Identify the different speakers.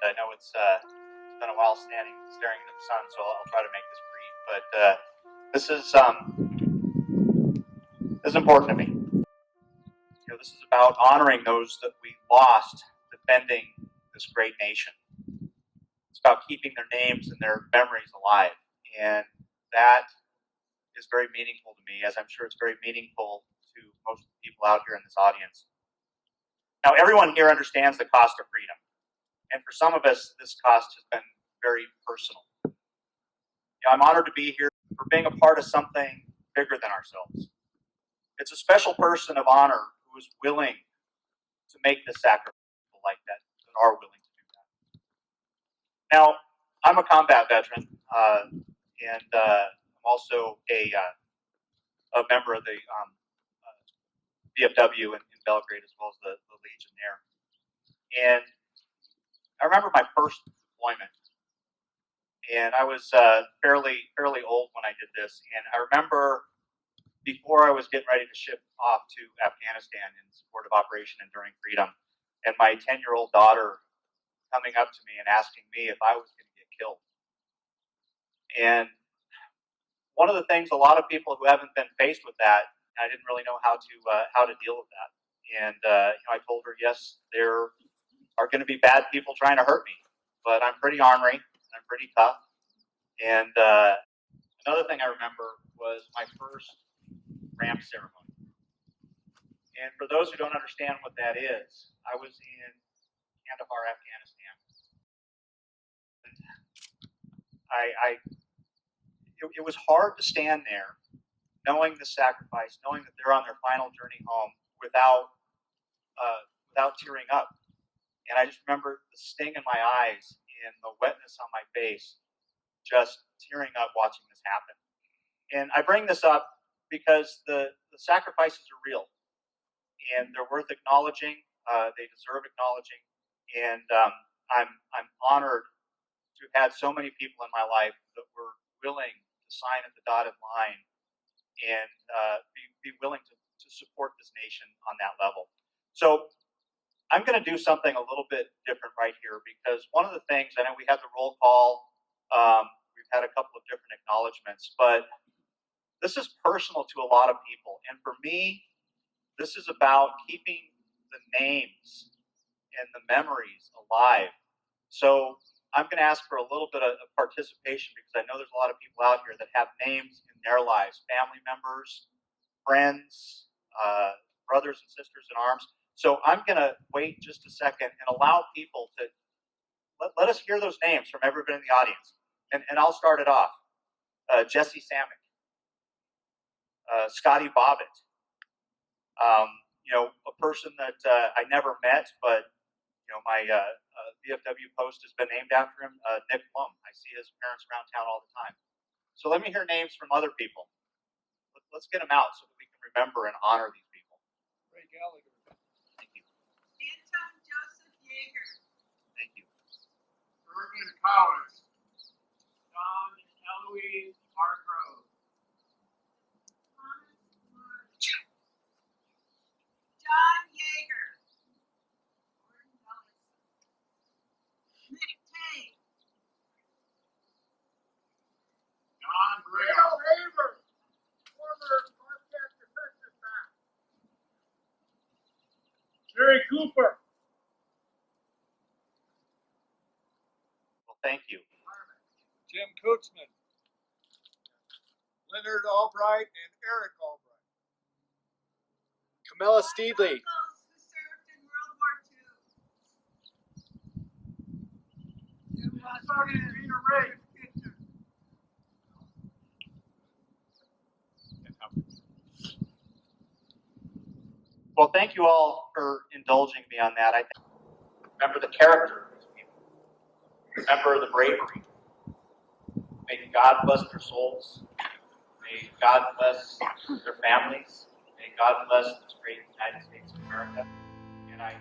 Speaker 1: and I know it's been a while staring into the sun, so I'll try to make this brief. But this is important to me. This is about honoring those that we lost defending this great nation. It's about keeping their names and their memories alive, and that is very meaningful to me, as I'm sure it's very meaningful to most of the people out here in this audience. Now, everyone here understands the cost of freedom, and for some of us, this cost has been very personal. I'm honored to be here for being a part of something bigger than ourselves. It's a special person of honor who is willing to make this sacrifice like that are willing to do that. Now, I'm a combat veteran, and I'm also a member of the VFW in Belgrade, as well as the Legion there. And I remember my first deployment, and I was fairly old when I did this. And I remember before I was getting ready to ship off to Afghanistan in support of Operation Enduring Freedom, and my 10-year-old daughter coming up to me and asking me if I was going to get killed. And one of the things, a lot of people who haven't been faced with that, I didn't really know how to deal with that. And I told her, yes, there are going to be bad people trying to hurt me, but I'm pretty ornery, I'm pretty tough. And another thing I remember was my first ramp ceremony. And for those who don't understand what that is, I was in Kandahar, Afghanistan. It was hard to stand there, knowing the sacrifice, knowing that they're on their final journey home, without tearing up. And I just remember the sting in my eyes and the wetness on my face, just tearing up watching this happen. And I bring this up because the sacrifices are real, and they're worth acknowledging. They deserve acknowledging, and I'm honored to have had so many people in my life that were willing to sign at the dotted line and be willing to support this nation on that level. So I'm going to do something a little bit different right here, because one of the things, I know we had the roll call, we've had a couple of different acknowledgments, but this is personal to a lot of people. And for me, this is about keeping the names and the memories alive. So I'm going to ask for a little bit of participation, because I know there's a lot of people out here that have names in their lives, family members, friends, brothers and sisters in arms. So I'm going to wait just a second and allow people to let us hear those names from everybody in the audience. And I'll start it off. Jesse Samick, Scotty Bobbitt, a person that I never met, but my VFW post has been named after him, Nick Plum. I see his parents around town all the time. So let me hear names from other people. Let's get them out so that we can remember and honor these people.
Speaker 2: Ray Gallagher.
Speaker 1: Thank you.
Speaker 3: Anton Joseph Yeager.
Speaker 1: Thank you.
Speaker 2: Irvin Powers. John Eloise Hargrove.
Speaker 3: John Yeager. Nick Tay.
Speaker 2: John Brill.
Speaker 4: Haver, former Bobcat defensive back.
Speaker 2: Jerry Cooper.
Speaker 1: Well, thank you.
Speaker 2: Jim Cootsman. Leonard Albright and Eric Albright.
Speaker 5: Camilla
Speaker 3: My
Speaker 5: Steedley.
Speaker 3: uncles who served in World War II.
Speaker 4: Sergeant Peter Ray.
Speaker 1: Well, thank you all for indulging me on that. I think, remember the character of these people. Remember the bravery. May God bless their souls. May God bless their families. May God bless this great United States of America. And I